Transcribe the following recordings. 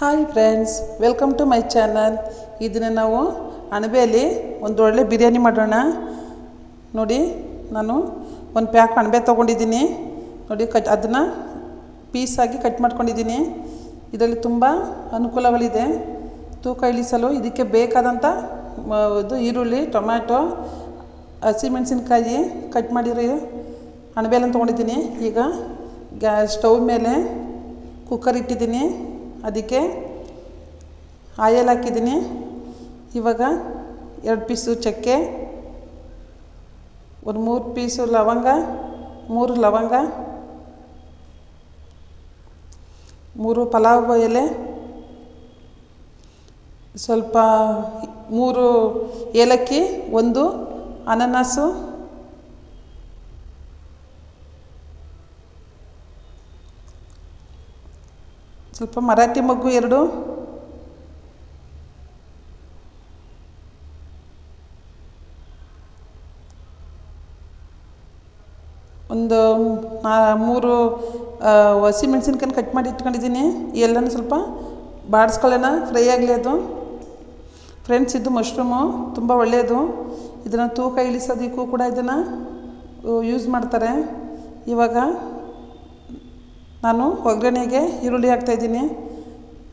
Hi friends, welcome to my channel. ಇದನ್ನು ನಾವು ಅಣಬೆಯಲ್ಲಿ ಒಂದು ಒಳ್ಳೆ ಬಿರಿಯಾನಿ ಮಾಡೋಣ. ನೋಡಿ, ನಾನು ಒಂದು ಪ್ಯಾಕ್ ಅಣಬೆ ತೊಗೊಂಡಿದ್ದೀನಿ. ನೋಡಿ, ಅದನ್ನು ಪೀಸಾಗಿ ಕಟ್ ಮಾಡ್ಕೊಂಡಿದ್ದೀನಿ. ಇದರಲ್ಲಿ ತುಂಬ ಅನುಕೂಲಗಳಿದೆ ತೂಕ ಇಳಿಸಲು. ಇದಕ್ಕೆ ಬೇಕಾದಂಥ ಇದು ಈರುಳ್ಳಿ, ಟೊಮ್ಯಾಟೊ, ಹಸಿಮೆಣಸಿನ್ಕಾಯಿ ಕಟ್ ಮಾಡಿರೋ ಅಣಬೆಯನ್ನು ತೊಗೊಂಡಿದ್ದೀನಿ. ಈಗ ಸ್ಟವ್ ಮೇಲೆ ಕುಕ್ಕರ್ ಇಟ್ಟಿದ್ದೀನಿ. ಅದಕ್ಕೆ ಆಯಲ್ ಹಾಕಿದ್ದೀನಿ. ಇವಾಗ 2 ಪೀಸು ಚಕ್ಕೆ, ಒಂದು 3 ಪೀಸು ಲವಂಗ, 3 ಲವಂಗ, 3 ಪಲಾವ್ ಎಲೆ, ಸ್ವಲ್ಪ 3 ಏಲಕ್ಕಿ, 1 ಅನಾನಸು, ಸ್ವಲ್ಪ ಮರಾಠಿ ಮೊಗ್ಗು 2, ಒಂದು 3 ಹಸಿಮೆಣಸಿನ್ಕಾಯಿ ಕಟ್ ಮಾಡಿ ಇಟ್ಕೊಂಡಿದ್ದೀನಿ. ಎಲ್ಲನೂ ಸ್ವಲ್ಪ ಬಾಡಿಸ್ಕೊಳ್ಳೋಣ, ಫ್ರೈ ಆಗಲಿ ಅದು. ಫ್ರೆಂಡ್ಸ್, ಇದು ಮಶ್ರೂಮು ತುಂಬ ಒಳ್ಳೆಯದು. ಇದನ್ನು ತೂಕ ಇಳಿಸೋದಕ್ಕೂ ಕೂಡ ಇದನ್ನು ಯೂಸ್ ಮಾಡ್ತಾರೆ. ಇವಾಗ ನಾನು ಒಗ್ಗರಣೆಗೆ ಈರುಳ್ಳಿ ಹಾಕ್ತಾಯಿದ್ದೀನಿ.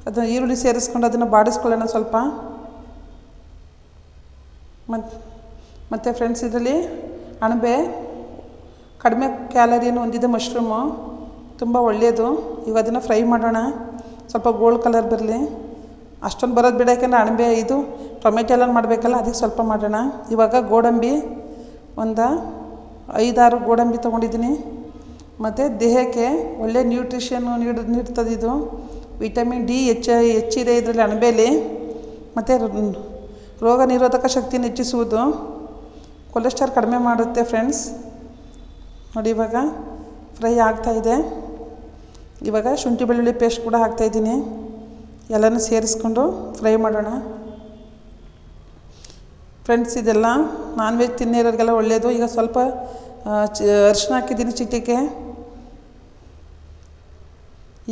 ಅದನ್ನು ಈರುಳ್ಳಿ ಸೇರಿಸ್ಕೊಂಡು ಅದನ್ನು ಬಾಡಿಸ್ಕೊಳ್ಳೋಣ ಸ್ವಲ್ಪ. ಮತ್ತು ಫ್ರೆಂಡ್ಸ್, ಇದರಲ್ಲಿ ಅಣಬೆ ಕಡಿಮೆ ಕ್ಯಾಲರಿಯನ್ನು ಹೊಂದಿದೆ. ಮಶ್ರೂಮು ತುಂಬ ಒಳ್ಳೆಯದು. ಈಗ ಅದನ್ನು ಫ್ರೈ ಮಾಡೋಣ, ಸ್ವಲ್ಪ ಗೋಲ್ಡ್ ಕಲರ್ ಬರಲಿ. ಅಷ್ಟೊಂದು ಬರೋದು ಬೇಡ, ಯಾಕೆಂದರೆ ಅಣಬೆ ಇದು ಟೊಮೆಟೊ ಎಲ್ಲ ಮಾಡಬೇಕಲ್ಲ, ಅದಕ್ಕೆ ಸ್ವಲ್ಪ ಮಾಡೋಣ. ಇವಾಗ ಗೋಡಂಬಿ ಒಂದು 5-6 ಗೋಡಂಬಿ ತೊಗೊಂಡಿದ್ದೀನಿ. ಮತ್ತು ದೇಹಕ್ಕೆ ಒಳ್ಳೆ ನ್ಯೂಟ್ರಿಷನ್ನು ನೀಡ್ತದೆ. ಇದು ವಿಟಮಿನ್ ಡಿ ಹೆಚ್ಚಿದೆ ಇದರಲ್ಲಿ ಅಣಬೆಯಲ್ಲಿ. ಮತ್ತು ರೋಗ ನಿರೋಧಕ ಶಕ್ತಿಯನ್ನು ಹೆಚ್ಚಿಸುವುದು, ಕೊಲೆಸ್ಟ್ರಾಲ್ ಕಡಿಮೆ ಮಾಡುತ್ತೆ ಫ್ರೆಂಡ್ಸ್. ನೋಡಿ, ಇವಾಗ ಫ್ರೈ ಆಗ್ತಾಯಿದೆ. ಇವಾಗ ಶುಂಠಿ ಬೆಳ್ಳುಳ್ಳಿ ಪೇಸ್ಟ್ ಕೂಡ ಹಾಕ್ತಾಯಿದ್ದೀನಿ. ಎಲ್ಲನೂ ಸೇರಿಸ್ಕೊಂಡು ಫ್ರೈ ಮಾಡೋಣ. ಫ್ರೆಂಡ್ಸ್, ಇದೆಲ್ಲ ನಾನ್ ವೆಜ್ ತಿನ್ನೋರಿಗೆಲ್ಲ ಒಳ್ಳೆಯದು. ಈಗ ಸ್ವಲ್ಪ ಅರಿಶಿನ ಹಾಕಿದ್ದೀನಿ, ಚಿಟಿಕೆ.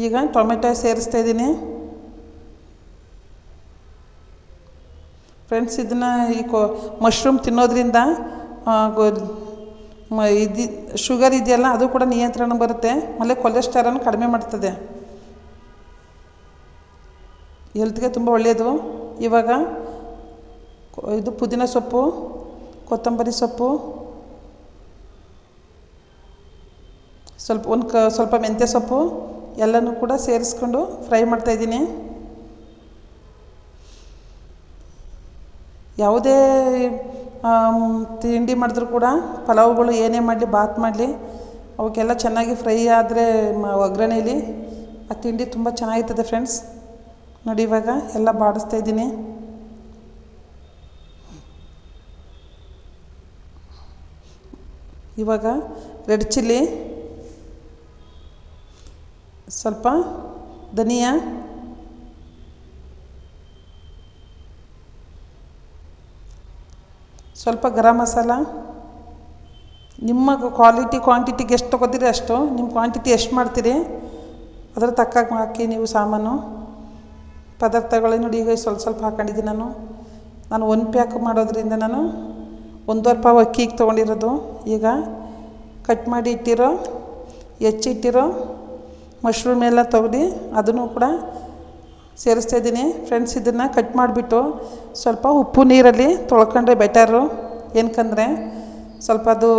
ಈಗ ಟೊಮೆಟೊ ಸೇರಿಸ್ತಾಯಿದ್ದೀನಿ. ಫ್ರೆಂಡ್ಸ್, ಇದನ್ನು ಈ ಮಶ್ರೂಮ್ ತಿನ್ನೋದ್ರಿಂದ ಶುಗರ್ ಇದೆಯಲ್ಲ, ಅದು ಕೂಡ ನಿಯಂತ್ರಣ ಬರುತ್ತೆ. ಆಮೇಲೆ ಕೊಲೆಸ್ಟ್ರಾಲನ್ನು ಕಡಿಮೆ ಮಾಡ್ತದೆ, ಹೆಲ್ತ್ಗೆ ತುಂಬ ಒಳ್ಳೆಯದು. ಇವಾಗ ಇದು ಪುದೀನ ಸೊಪ್ಪು, ಕೊತ್ತಂಬರಿ ಸೊಪ್ಪು, ಸ್ವಲ್ಪ ಮೆಂತ್ಯ ಸೊಪ್ಪು ಎಲ್ಲನೂ ಕೂಡ ಸೇರಿಸ್ಕೊಂಡು ಫ್ರೈ ಮಾಡ್ತಾಯಿದ್ದೀನಿ. ಯಾವುದೇ ತಿಂಡಿ ಮಾಡಿದ್ರೂ ಕೂಡ, ಪಲಾವ್ಗಳು ಏನೇ ಮಾಡಲಿ, ಬಾತ್ ಮಾಡಲಿ, ಅವಕ್ಕೆಲ್ಲ ಚೆನ್ನಾಗಿ ಫ್ರೈ ಆದರೆ ಒಗ್ಗರಣೆಯಲ್ಲಿ ಆ ತಿಂಡಿ ತುಂಬ ಚೆನ್ನಾಗಿರ್ತದೆ ಫ್ರೆಂಡ್ಸ್. ನೋಡಿ, ಇವಾಗ ಎಲ್ಲ ಬಾಡಿಸ್ತಾಯಿದ್ದೀನಿ. ಇವಾಗ ರೆಡ್ ಚಿಲ್ಲಿ, ಸ್ವಲ್ಪ ಧನಿಯಾ, ಸ್ವಲ್ಪ ಗರಂ ಮಸಾಲ. ನಿಮ್ಮ ಕ್ವಾಂಟಿಟಿಗೆ ಎಷ್ಟು ತೊಗೋತೀರಿ ಅಷ್ಟು, ನಿಮ್ಮ ಕ್ವಾಂಟಿಟಿ ಎಷ್ಟು ಮಾಡ್ತೀರಿ ಅದರ ತಕ್ಕಾಗಿ ಹಾಕಿ ನೀವು ಸಾಮಾನು ಪದಾರ್ಥಗಳು. ನೋಡಿ, ಈಗ ಸ್ವಲ್ಪ ಹಾಕೊಂಡಿದ್ದೀನಿ. ನಾನು 1 ಪ್ಯಾಕ್ ಮಾಡೋದ್ರಿಂದ ನಾನು 1.5 ಪಾವು ಅಕ್ಕಿಗೆ ತೊಗೊಂಡಿರೋದು. ಈಗ ಕಟ್ ಮಾಡಿ ಇಟ್ಟಿರೋ, ಹೆಚ್ಚಿಟ್ಟಿರೋ ಮಶ್ರೂಮ್ ಎಲ್ಲ ತೊಗೊಂಡು ಅದನ್ನು ಕೂಡ ಸೇರಿಸ್ತಾಯಿದ್ದೀನಿ. ಫ್ರೆಂಡ್ಸ್, ಇದನ್ನು ಕಟ್ ಮಾಡಿಬಿಟ್ಟು ಸ್ವಲ್ಪ ಉಪ್ಪು ನೀರಲ್ಲಿ ತೊಳ್ಕೊಂಡ್ರೆ ಬೆಟರು. ಏನಕ್ಕಂದರೆ ಸ್ವಲ್ಪ ಅದು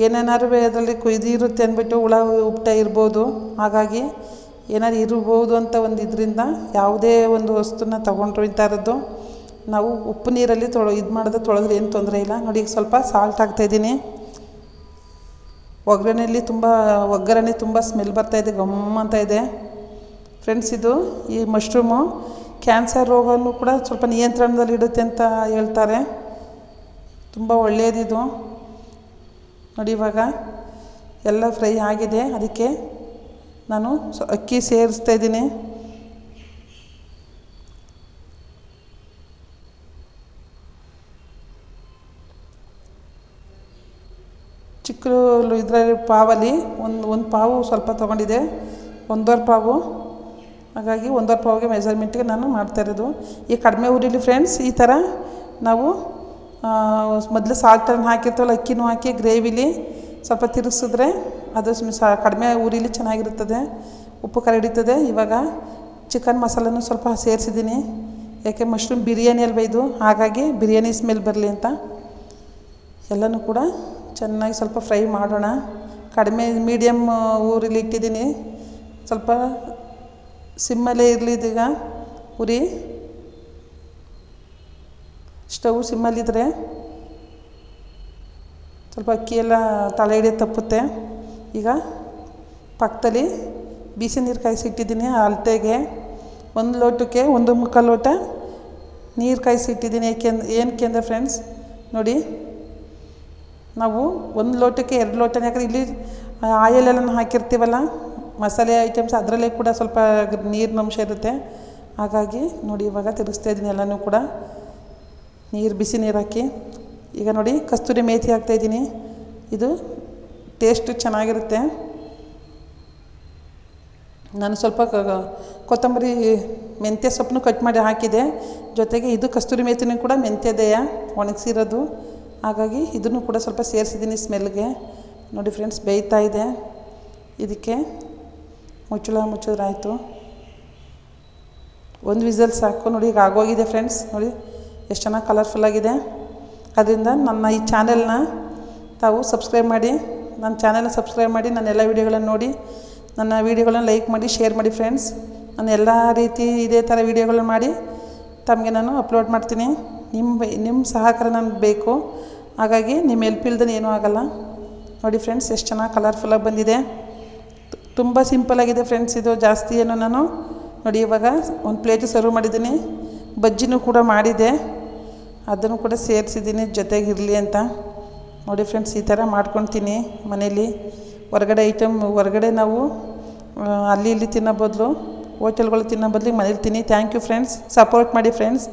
ಏನೇನಾದ್ರು ಅದರಲ್ಲಿ ಇರುತ್ತೆ ಅಂದ್ಬಿಟ್ಟು ಹುಳ ಉಪ್ಟ ಇರ್ಬೋದು. ಹಾಗಾಗಿ ಏನಾದ್ರು ಇರ್ಬೋದು ಅಂತ ಒಂದು ಇದರಿಂದ ಯಾವುದೇ ಒಂದು ವಸ್ತುನ ತೊಗೊಂಡ್ರು ಈ ಥರದ್ದು ನಾವು ಉಪ್ಪು ನೀರಲ್ಲಿ ತೊಳೆದ್ರೆ ಏನು ತೊಂದರೆ ಇಲ್ಲ. ನೋಡಿ, ಈಗ ಸ್ವಲ್ಪ ಸಾಲ್ಟ್ ಹಾಕ್ತಾಯಿದ್ದೀನಿ. ಒಗ್ಗರಣೆ ತುಂಬ ಸ್ಮೆಲ್ ಬರ್ತಾಯಿದೆ, ಗಮ್ ಅಂತ ಇದೆ ಫ್ರೆಂಡ್ಸ್. ಇದು ಈ ಮಶ್ರೂಮು ಕ್ಯಾನ್ಸರ್ ರೋಗವನ್ನು ಕೂಡ ಸ್ವಲ್ಪ ನಿಯಂತ್ರಣದಲ್ಲಿ ಇಡುತ್ತೆ ಅಂತ ಹೇಳ್ತಾರೆ. ತುಂಬ ಒಳ್ಳೆಯದಿದು. ನೋಡಿ, ಇವಾಗ ಎಲ್ಲ ಫ್ರೈ ಆಗಿದೆ. ಅದಕ್ಕೆ ನಾನು ಅಕ್ಕಿ ಸೇರಿಸ್ತಾಯಿದ್ದೀನಿ. ಚಿಕ್ಕ ಇದರಲ್ಲಿ ಪಾವಲ್ಲಿ ಒಂದು ಪಾವು ಸ್ವಲ್ಪ ತೊಗೊಂಡಿದೆ, 1.5 ಪಾವು ಹಾಗಾಗಿ 1.5 ಪಾವಿಗೆ ಮೆಜರ್ಮೆಂಟ್ಗೆ ನಾನು ಮಾಡ್ತಾಯಿರೋದು. ಈ ಕಡಿಮೆ ಉರಿಲಿ ಫ್ರೆಂಡ್ಸ್. ಈ ಥರ ನಾವು ಮೊದಲು ಸಾಲ್ಟನ್ನು ಹಾಕಿರ್ತೀವಲ್ಲ, ಅಕ್ಕಿನೂ ಹಾಕಿ ಗ್ರೇವಿಲಿ ಸ್ವಲ್ಪ ತಿರುಗಿಸಿದ್ರೆ ಅದು ಕಡಿಮೆ ಉರಿಲಿ ಚೆನ್ನಾಗಿರುತ್ತದೆ, ಉಪ್ಪು ಖಾರ ಹಿಡಿತದೆ. ಇವಾಗ ಚಿಕನ್ ಮಸಾಲನೂ ಸ್ವಲ್ಪ ಸೇರಿಸಿದ್ದೀನಿ, ಯಾಕೆ ಮಶ್ರೂಮ್ ಬಿರಿಯಾನಿ ಅಲ್ವ ಇದು, ಹಾಗಾಗಿ ಬಿರಿಯಾನಿ ಸ್ಮೆಲ್ ಬರಲಿ ಅಂತ. ಎಲ್ಲನೂ ಕೂಡ ಚೆನ್ನಾಗಿ ಸ್ವಲ್ಪ ಫ್ರೈ ಮಾಡೋಣ. ಕಡಿಮೆ ಮೀಡಿಯಮ್ ಊರಲ್ಲಿ ಇಟ್ಟಿದ್ದೀನಿ, ಸ್ವಲ್ಪ ಸಿಮ್ಮಲ್ಲೇ ಇರಲಿ ಇದೀಗ ಉರಿ. ಸ್ಟವ್ ಸಿಮ್ಮಲ್ಲಿದ್ದರೆ ಸ್ವಲ್ಪ ಅಕ್ಕಿ ಎಲ್ಲ ತಳ ಹಿಡಿಯೋದು ತಪ್ಪುತ್ತೆ. ಈಗ ಪಕ್ಕದಲ್ಲಿ ಬಿಸಿ ನೀರು ಕಾಯಿಸಿಟ್ಟಿದ್ದೀನಿ. ಅಳತೆಗೆ 1 ಲೋಟಕ್ಕೆ 1.25 ಲೋಟ ನೀರು ಕಾಯಿಸಿಟ್ಟಿದ್ದೀನಿ. ಏನಕ್ಕೆ ಅಂದರೆ ಫ್ರೆಂಡ್ಸ್ ನೋಡಿ, ನಾವು 1 ಲೋಟಕ್ಕೆ 2 ಲೋಟನೇ, ಯಾಕಂದರೆ ಇಲ್ಲಿ ಆಯಿಲೆಲ್ಲ ಹಾಕಿರ್ತೀವಲ್ಲ ಮಸಾಲೆ ಐಟಮ್ಸ್, ಅದರಲ್ಲೇ ಕೂಡ ಸ್ವಲ್ಪ ನೀರಿನ ಅಂಶ ಇರುತ್ತೆ. ಹಾಗಾಗಿ ನೋಡಿ ಇವಾಗ ತಿರುಗಿಸ್ತಾ ಇದ್ದೀನಿ ಎಲ್ಲನೂ ಕೂಡ ಬಿಸಿ ನೀರು ಹಾಕಿ. ಈಗ ನೋಡಿ ಕಸ್ತೂರಿ ಮೇಥಿ ಹಾಕ್ತಾಯಿದ್ದೀನಿ, ಇದು ಟೇಸ್ಟು ಚೆನ್ನಾಗಿರುತ್ತೆ. ನಾನು ಸ್ವಲ್ಪ ಕೊತ್ತಂಬರಿ ಮೆಂತ್ಯ ಸೊಪ್ಪನ್ನು ಕಟ್ ಮಾಡಿ ಹಾಕಿದೆ, ಜೊತೆಗೆ ಇದು ಕಸ್ತೂರಿ ಮೇಥಿನೂ ಕೂಡ ಮೆಂತ್ಯದೆಯ ಒಣಗಿಸಿರೋದು, ಹಾಗಾಗಿ ಇದನ್ನು ಕೂಡ ಸ್ವಲ್ಪ ಸೇರಿಸಿದ್ದೀನಿ ಸ್ಮೆಲ್ಗೆ. ನೋಡಿ ಫ್ರೆಂಡ್ಸ್ ಬೇಯ್ತಾ ಇದೆ. ಇದಕ್ಕೆ ಮುಚ್ಚಿದ್ರಾಯಿತು. 1 ವಿಸಲ್ ಸಾಕು. ನೋಡಿ ಈಗ ಆಗೋಗಿದೆ ಫ್ರೆಂಡ್ಸ್. ನೋಡಿ ಎಷ್ಟು ಚೆನ್ನಾಗಿ ಕಲರ್ಫುಲ್ಲಾಗಿದೆ. ಅದರಿಂದ ನನ್ನ ಈ ಚಾನೆಲ್ನ ತಾವು ಸಬ್ಸ್ಕ್ರೈಬ್ ಮಾಡಿ, ನನ್ನ ಚಾನೆಲ್ನ ಸಬ್ಸ್ಕ್ರೈಬ್ ಮಾಡಿ, ನನ್ನ ಎಲ್ಲ ವೀಡಿಯೋಗಳನ್ನು ನೋಡಿ, ನನ್ನ ವೀಡಿಯೋಗಳನ್ನ ಲೈಕ್ ಮಾಡಿ, ಶೇರ್ ಮಾಡಿ ಫ್ರೆಂಡ್ಸ್. ನಾನು ಎಲ್ಲ ರೀತಿ ಇದೇ ಥರ ವೀಡಿಯೋಗಳನ್ನ ಮಾಡಿ ತಮಗೆ ನಾನು ಅಪ್ಲೋಡ್ ಮಾಡ್ತೀನಿ. ನಿಮ್ಮ ಸಹಕಾರ ನನಗೆ ಬೇಕು, ಹಾಗಾಗಿ ನಿಮ್ಮ ಹೆಲ್ಪ್ ಇಲ್ದೇ ಏನೂ ಆಗೋಲ್ಲ. ನೋಡಿ ಫ್ರೆಂಡ್ಸ್ ಎಷ್ಟು ಚೆನ್ನಾಗಿ ಕಲರ್ಫುಲ್ಲಾಗಿ ಬಂದಿದೆ. ತುಂಬ ಸಿಂಪಲ್ಲಾಗಿದೆ ಫ್ರೆಂಡ್ಸ್ ಇದು, ಜಾಸ್ತಿ ಏನು ನಾನು ನೋಡಿ ಇವಾಗ ಒಂದು ಪ್ಲೇಟು ಸರ್ವ್ ಮಾಡಿದ್ದೀನಿ. ಬಜ್ಜಿನೂ ಕೂಡ ಮಾಡಿದೆ, ಅದನ್ನು ಕೂಡ ಸೇರಿಸಿದ್ದೀನಿ ಜೊತೆಗಿರಲಿ ಅಂತ. ನೋಡಿ ಫ್ರೆಂಡ್ಸ್ ಈ ಥರ ಮಾಡ್ಕೊಳ್ತೀನಿ ಮನೇಲಿ. ಹೊರಗಡೆ ನಾವು ಅಲ್ಲಿ ಇಲ್ಲಿ ತಿನ್ನೋ ಬದಲು, ಹೋಟೆಲ್ಗಳು ತಿನ್ನೋ ಬದಲು ಮನೇಲಿ ತಿನ್ನಿ. ಥ್ಯಾಂಕ್ ಯು ಫ್ರೆಂಡ್ಸ್, ಸಪೋರ್ಟ್ ಮಾಡಿ ಫ್ರೆಂಡ್ಸ್.